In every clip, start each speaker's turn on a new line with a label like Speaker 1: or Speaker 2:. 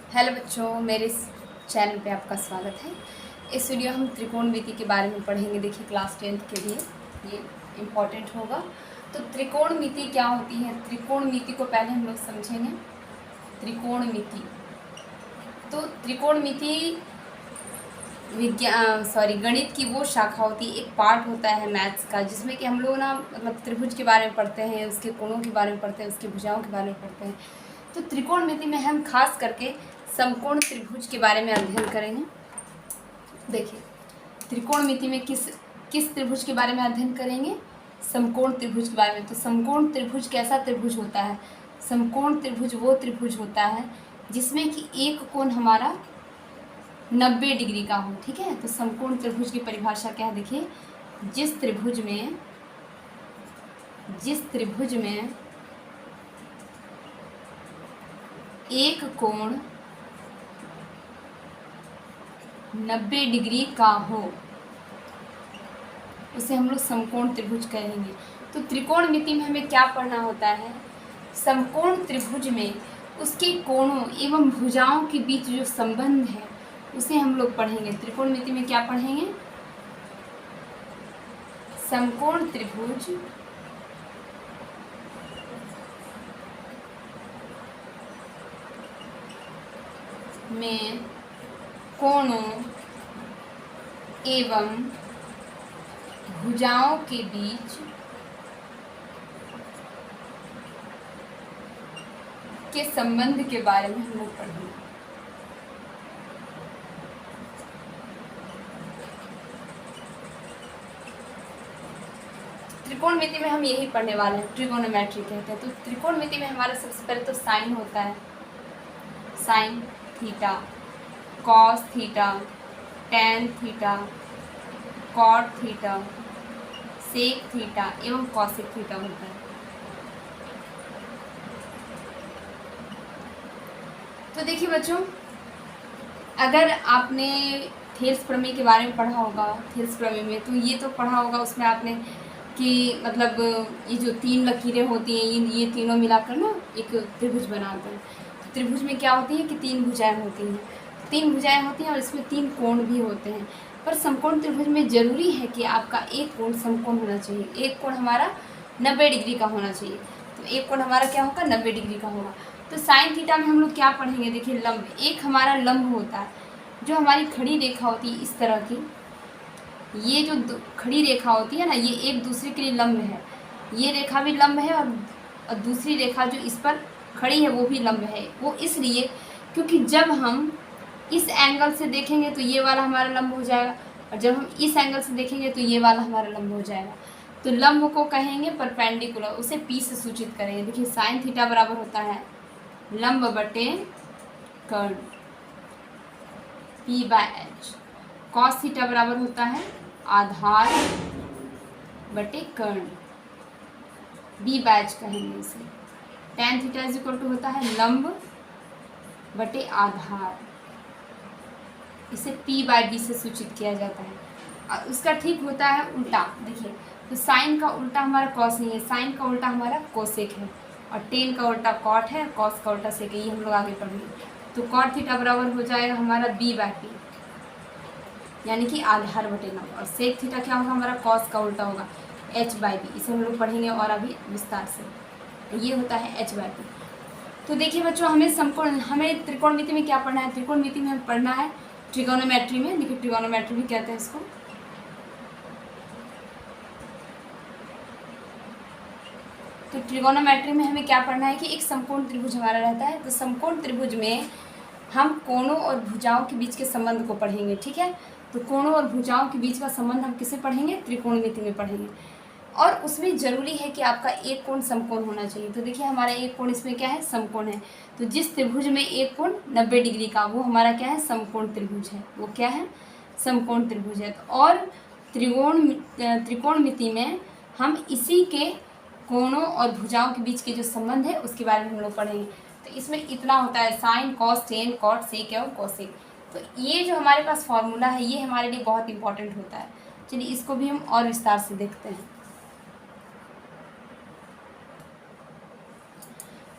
Speaker 1: Hello बच्चों, मेरे इस चैनल पे आपका स्वागत है। इस वीडियो हम त्रिकोणमिति के बारे में पढ़ेंगे। देखिए, क्लास 10th के लिए ये इम्पॉर्टेंट होगा। तो त्रिकोणमिति क्या होती है? त्रिकोणमिति को पहले हम लोग समझेंगे। त्रिकोणमिति, तो त्रिकोणमिति गणित की वो शाखा होती है, एक पार्ट होता है मैथ्स का, जिसमें कि हम लोग ना मतलब त्रिभुज के बारे में पढ़ते हैं, उसके कोणों के बारे में पढ़ते हैं, उसकी भुजाओं के बारे में पढ़ते हैं। तो त्रिकोणमिति में हम खास करके समकोण त्रिभुज के बारे में अध्ययन करेंगे। देखिए, त्रिकोणमिति में किस त्रिभुज के बारे में अध्ययन करेंगे? समकोण त्रिभुज के बारे में। तो समकोण त्रिभुज कैसा त्रिभुज होता है? समकोण त्रिभुज वो त्रिभुज होता है जिसमें कि एक कोण हमारा 90 डिग्री का हो। ठीक है, तो समकोण त्रिभुज की परिभाषा क्या है? देखिए, जिस त्रिभुज में एक कोण 90 डिग्री का हो उसे हम लोग समकोण त्रिभुज कहेंगे। तो त्रिकोणमिति में हमें क्या पढ़ना होता है? समकोण त्रिभुज में उसके कोणों एवं भुजाओं के बीच जो संबंध है उसे हम लोग पढ़ेंगे। त्रिकोणमिति में क्या पढ़ेंगे? समकोण त्रिभुज में कोणों एवं भुजाओं के बीच के संबंध के बारे में हम लोग पढ़ेंगे। त्रिकोणमिति में हम यही पढ़ने वाले हैं, ट्रिगोनोमेट्री कहते हैं। तो त्रिकोणमिति में हमारा सबसे पहले तो साइन होता है, sine theta, cos theta, tan theta, cot theta, sec theta एवं कॉसेक थीटा होता है। तो देखिए बच्चों, अगर आपने थेल्स प्रमेय के बारे में पढ़ा होगा, थेल्स प्रमेय में तो ये तो पढ़ा होगा उसमें आपने कि मतलब ये जो तीन लकीरें होती हैं, ये तीनों मिलाकर ना एक त्रिभुज बनाते हैं। तो त्रिभुज में क्या होती है कि तीन भुजाएं होती हैं, और इसमें तीन कोण भी होते हैं। पर समकोण त्रिभुज में ज़रूरी है कि आपका एक कोण समकोण होना चाहिए, एक कोण हमारा 90 डिग्री का होना चाहिए। तो एक कोण हमारा क्या होगा? 90 डिग्री का होगा। तो साइन थीटा में हम लोग क्या पढ़ेंगे? देखिए, लंब, एक हमारा लंब होता है, जो हमारी खड़ी रेखा होती है इस तरह की, ये जो खड़ी रेखा होती है ना, ये एक दूसरे के लिए लंब है। ये रेखा भी लंब है और दूसरी रेखा जो इस पर खड़ी है वो भी लंब है। वो इसलिए क्योंकि जब हम इस एंगल से देखेंगे तो ये वाला हमारा लंब हो जाएगा, और जब हम इस एंगल से देखेंगे तो ये वाला हमारा लंब हो जाएगा। तो लंब को कहेंगे परपेंडिकुलर, उसे पी से सूचित करेंगे। देखिए, साइन थीटा बराबर होता है लंब बटे कर्ण, P/H। कॉस थीटा बराबर होता है आधार बटे कर्ण, B/H कहेंगे इसे। Tan theta is equal to होता है लंब बटे आधार, इसे P/D से सूचित किया जाता है। और उसका ठीक होता है उल्टा। देखिए, तो साइन का उल्टा हमारा कॉस नहीं है, साइन का उल्टा हमारा कोसेक है, और टेन का उल्टा कॉट है, कॉस का उल्टा सेक है। ये हम लोग आगे पढ़ेंगे। तो कॉट थीटा बराबर हो जाएगा हमारा B/T, यानी कि आधार बटे लंब, और सेक थीटा क्या होगा? हमारा कॉस का उल्टा होगा H/B। इसे हम लोग पढ़ेंगे और अभी विस्तार से। ये होता है H/T। तो देखिए बच्चों, हमें त्रिकोणमिति में क्या पढ़ना है? त्रिकोणमिति में हमें पढ़ना है ट्रिगोनोमेट्री में। देखिए, ट्रिगोनोमेट्री भी कहते हैं इसको। तो ट्रिगोनोमेट्री में हमें क्या पढ़ना है कि एक समकोण त्रिभुज हमारा रहता है। तो समकोण त्रिभुज में हम कोणों और भुजाओं के बीच के संबंध को पढ़ेंगे। ठीक है, तो कोणों और भुजाओं के बीच का संबंध हम किसे पढ़ेंगे? त्रिकोणमिति में पढ़ेंगे। और उसमें ज़रूरी है कि आपका एक कोण समकोण होना चाहिए। तो देखिए, हमारा एक कोण इसमें क्या है? समकोण है। तो जिस त्रिभुज में एक कोण 90 डिग्री का, वो हमारा क्या है? समकोण त्रिभुज है। वो क्या है? समकोण त्रिभुज है। और त्रिकोणमिति में हम इसी के कोणों और भुजाओं के बीच के जो संबंध है उसके बारे में हम लोग पढ़ेंगे। तो इसमें इतना होता है साइन, कॉस, टेन, कॉट, सेक एवं कोसेक। तो ये जो हमारे पास फॉर्मूला है ये हमारे लिए बहुत इंपॉर्टेंट होता है। चलिए, इसको भी हम और विस्तार से देखते हैं।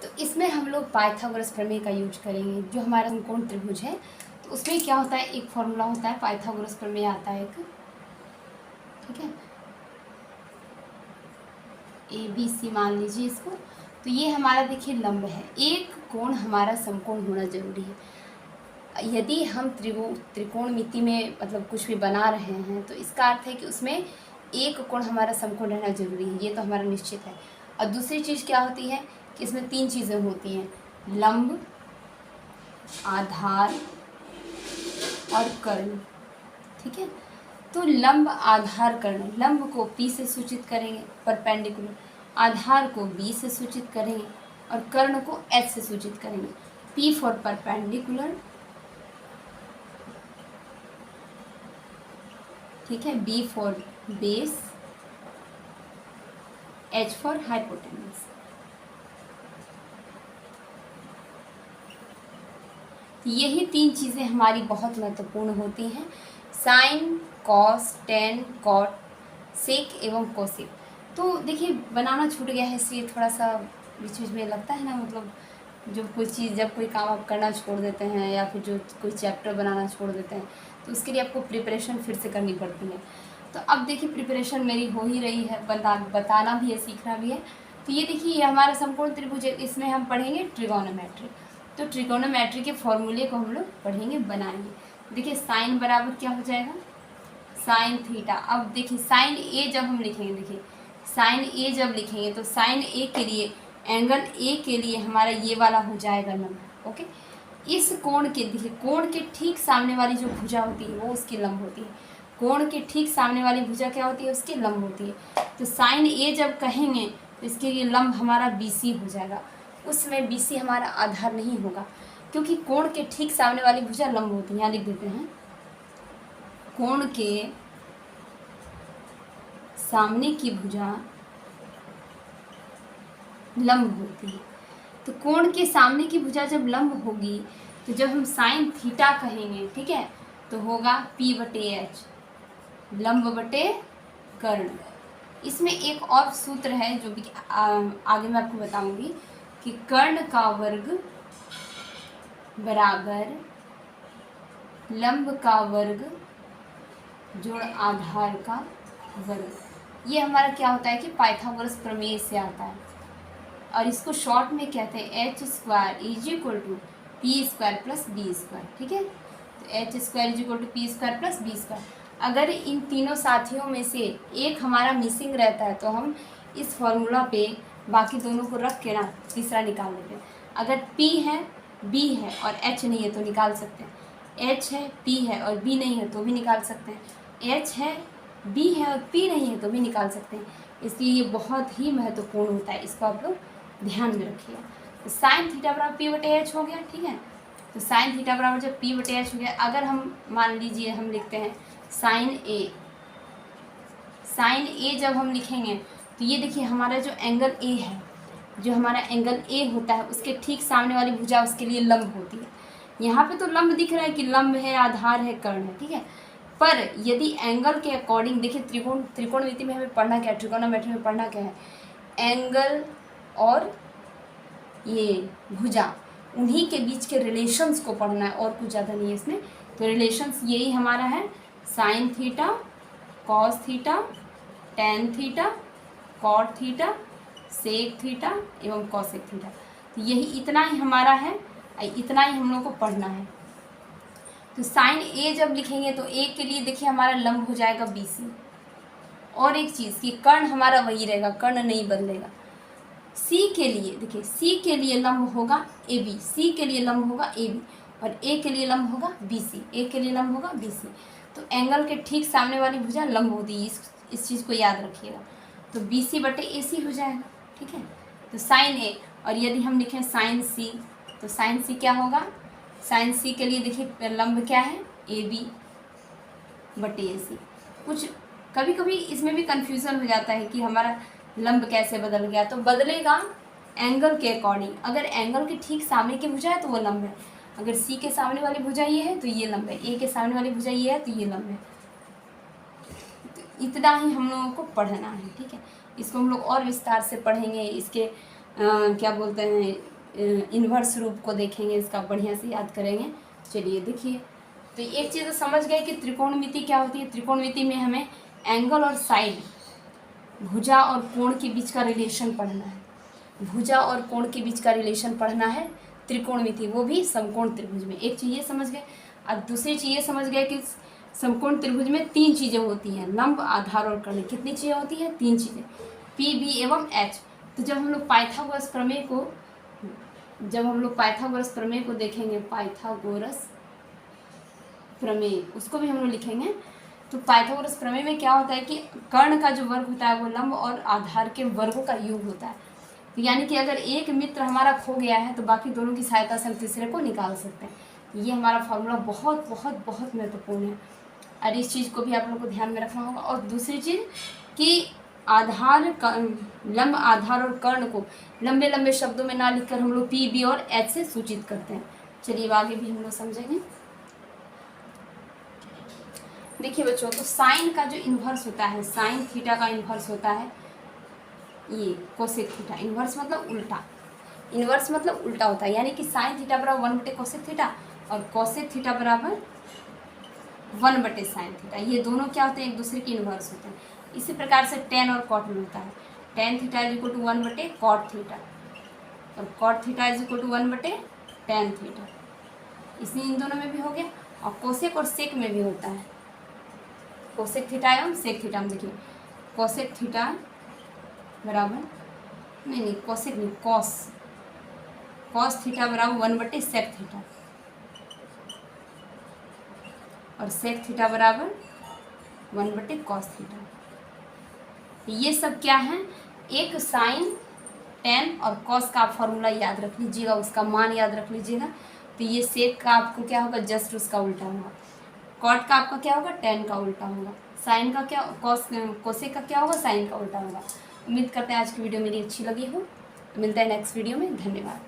Speaker 1: तो इसमें हम लोग पाइथागोरस प्रमेय का यूज करेंगे। जो हमारा समकोण त्रिभुज है तो उसमें क्या होता है, एक फॉर्मूला होता है, पाइथागोरस प्रमेय आता है एक, ठीक है, ABC मान लीजिए इसको। तो ये हमारा देखिए लंब है, एक कोण हमारा समकोण होना जरूरी है। यदि हम त्रिकोणमिति में मतलब कुछ भी बना रहे हैं तो इसका अर्थ है कि उसमें एक कोण हमारा समकोण रहना जरूरी है, ये तो हमारा निश्चित है। और दूसरी चीज़ क्या होती है कि इसमें 3 चीज़ें होती हैं, लंब, आधार और कर्ण, ठीक है। तो लंब, आधार, कर्ण, लंब को P से सूचित करेंगे परपेंडिकुलर, आधार को B से सूचित करेंगे और कर्ण को H से सूचित करेंगे। P फॉर परपेंडिकुलर, ठीक है, B for base, H for hypotenuse. यही 3 चीज़ें हमारी बहुत महत्वपूर्ण होती हैं, साइन, कॉस, टेन, कॉट, सेक एवं कोसेक। तो देखिए बनाना छूट गया है इसलिए थोड़ा सा बीच बीच में लगता है ना, मतलब जो कोई चीज़, जब कोई काम आप करना छोड़ देते हैं या फिर जो कोई चैप्टर बनाना छोड़ देते हैं तो उसके लिए आपको प्रिपरेशन फिर से करनी पड़ती है। तो अब देखिए प्रिपरेशन मेरी हो ही रही है, बताना भी है, सीखना भी है। तो ये देखिए ये हमारा समकोण त्रिभुज है, इसमें हम पढ़ेंगे ट्रिगोनोमेट्री। तो ट्रिगोनोमेट्री के फॉर्मूले को हम लोग पढ़ेंगे, बनाएंगे। देखिए साइन बराबर क्या हो जाएगा, साइन थीटा। अब देखिए साइन ए जब हम लिखेंगे, देखिए साइन ए जब लिखेंगे तो साइन ए के लिए, एंगल ए के लिए हमारा ये वाला हो जाएगा लंब, ओके। इस कोण के, देखिए कोण के ठीक सामने वाली जो भुजा होती है वो उसकी लंब होती है, कोण के ठीक सामने वाली भुजा क्या होती है, उसकी लंब होती है। तो साइन ए जब कहेंगे तो इसके लिए लंब हमारा BC हो जाएगा, उसमें BC हमारा आधार नहीं होगा क्योंकि कोण के ठीक सामने वाली भुजा लंब होती है। यहाँ लिख देते हैं, कोण के सामने की भुजा लंब होती है। तो कोण के सामने की भुजा जब लंब होगी तो जब हम साइन थीटा कहेंगे, ठीक है, तो होगा P/H, लंब बटे कर्ण। इसमें एक और सूत्र है जो भी आगे मैं आपको बताऊंगी कि कर्ण का वर्ग बराबर लंब का वर्ग जोड़ आधार का वर्ग। ये हमारा क्या होता है कि पाइथागोरस प्रमेय से आता है और इसको शॉर्ट में कहते हैं H² = P² + B², ठीक है। तो H² = P² + B²। अगर इन तीनों साथियों में से एक हमारा मिसिंग रहता है तो हम इस फॉर्मूला पे बाकी दोनों को रख के ना तीसरा निकाल लेते हैं। अगर P है, B है और H नहीं है तो निकाल सकते हैं, H है, P है और B नहीं है तो भी निकाल सकते हैं, H है, B है और P नहीं है तो भी निकाल सकते हैं। इसलिए ये बहुत ही महत्वपूर्ण होता है, इसको आप लोग ध्यान में रखिएगा। तो साइन थीटा बराबर P/H हो गया, ठीक है। तो साइन थीटा बराबर जब P/H हो गया, अगर हम मान लीजिए हम लिखते हैं साइन ए, साइन ए जब हम लिखेंगे तो ये देखिए हमारा जो एंगल ए है, जो हमारा एंगल ए होता है उसके ठीक सामने वाली भुजा उसके लिए लंब होती है। यहाँ पे तो लंब दिख रहा है कि लंब है, आधार है, कर्ण है, ठीक है। पर यदि एंगल के अकॉर्डिंग, देखिए त्रिकोणमिति में हमें पढ़ना क्या है, ट्रिगोनोमेट्री में पढ़ना क्या है, एंगल और ये भुजा, उन्हीं के बीच के रिलेशंस को पढ़ना है और कुछ ज़्यादा नहीं है इसमें। तो रिलेशंस यही हमारा है, sine theta, cos theta, tan theta, cot theta, sec theta एवं कॉसेक थीटा। तो यही इतना ही हमारा है, इतना ही हम लोग को पढ़ना है। तो साइन ए जब लिखेंगे तो ए के लिए देखिए हमारा लंब हो जाएगा BC। और एक चीज़ कि कर्ण हमारा वही रहेगा, कर्ण नहीं बदलेगा। C के लिए देखिए, C के लिए लंब होगा AB, C के लिए लंब होगा AB और A के लिए लंब होगा BC, A के लिए लंब होगा BC। तो एंगल के ठीक सामने वाली भुजा लंब होती है, इस चीज़ को याद रखिएगा। तो BC/AC हो जाएगा, ठीक है। तो साइन A, और यदि हम लिखें साइन C तो साइन C क्या होगा, साइन C के लिए देखिए लंब क्या है, AB/AC। कुछ कभी कभी इसमें भी कन्फ्यूज़न हो जाता है कि हमारा लंब कैसे बदल गया, तो बदलेगा एंगल के अकॉर्डिंग। अगर एंगल के ठीक सामने की भुजा है तो वो लंब है, अगर C के सामने वाली भुजा ये है तो ये लंब है, A के सामने वाली भुजा ये है तो ये लंब है। तो इतना ही हम लोगों को पढ़ना है, ठीक है। इसको हम लोग और विस्तार से पढ़ेंगे, इसके क्या बोलते हैं, इन्वर्स रूप को देखेंगे, इसका बढ़िया से याद करेंगे। चलिए देखिए, तो एक चीज़ तो समझ गए कि त्रिकोणमिति क्या होती है। त्रिकोणमिति में हमें एंगल और साइड, भुजा और कोण के बीच का रिलेशन पढ़ना है। भुजा और कोण के बीच का रिलेशन पढ़ना है त्रिकोणमिति, वो भी समकोण त्रिभुज में। एक चीज़ ये समझ गए। अब दूसरी चीज़ ये समझ गए कि समकोण त्रिभुज में 3 चीज़ें होती हैं, लंब, आधार और कर्ण। कितनी चीज़ें होती हैं? 3 चीज़ें, पी, बी एवं एच। तो जब हम लोग पाइथागोरस प्रमेय को देखेंगे, पाइथागोरस प्रमेय उसको भी हम लोग लिखेंगे। तो पाइथागोरस प्रमेय में क्या होता है कि कर्ण का जो वर्ग होता है वो लंब और आधार के वर्गों का योग होता है। तो यानी कि अगर एक मित्र हमारा खो गया है तो बाकी दोनों की सहायता से हम तीसरे को निकाल सकते हैं। ये हमारा फॉर्मूला बहुत बहुत बहुत महत्वपूर्ण है और इस चीज़ को भी आप लोग को ध्यान में रखना होगा। और दूसरी चीज़ कि लंब, आधार और कर्ण को लंबे लंबे शब्दों में ना लिखकर हम लोग पी, बी और एच से सूचित करते हैं। चलिए आगे भी हम लोग समझेंगे। देखिए बच्चों, तो साइन का जो इन्वर्स होता है, साइन थीटा का इन्वर्स होता है ये कोसेक थीटा। इन्वर्स मतलब उल्टा, इन्वर्स मतलब उल्टा होता है। यानी कि साइन थीटा बराबर 1 बटे कोसेक थीटा और कोसेक थीटा बराबर 1 बटे साइन थीटा। ये दोनों क्या होते हैं? एक दूसरे के इन्वर्स होते हैं। इसी प्रकार से टेन और कॉट में होता है। Tan theta is equal to 1 बटे कॉट थीटा और cot theta is equal to 1 बटे टेन थीटा। इसमें इन दोनों में भी हो गया। और कोसेक और सेक में भी होता है। कोसेक थीटा एवं सेक थीटा में देखिए, कोसेक थीटा बराबर नहीं कोसेक नहीं, कॉस थीटा बराबर 1 बटे सेक थीटा और सेक थीटा बराबर 1 बटे कॉस थीटा। ये सब क्या है? एक साइन, टेन और कॉस का आप फॉर्मूला याद रख लीजिएगा, उसका मान याद रख लीजिएगा। तो ये सेक का आपको क्या होगा? जस्ट उसका उल्टा होगा। कॉट का आपका क्या होगा? टेन का उल्टा होगा। साइन का क्या, कोसेक का क्या होगा? साइन का उल्टा होगा। उम्मीद करते हैं आज की वीडियो मेरी अच्छी लगी हो। मिलते हैं नेक्स्ट वीडियो में। धन्यवाद।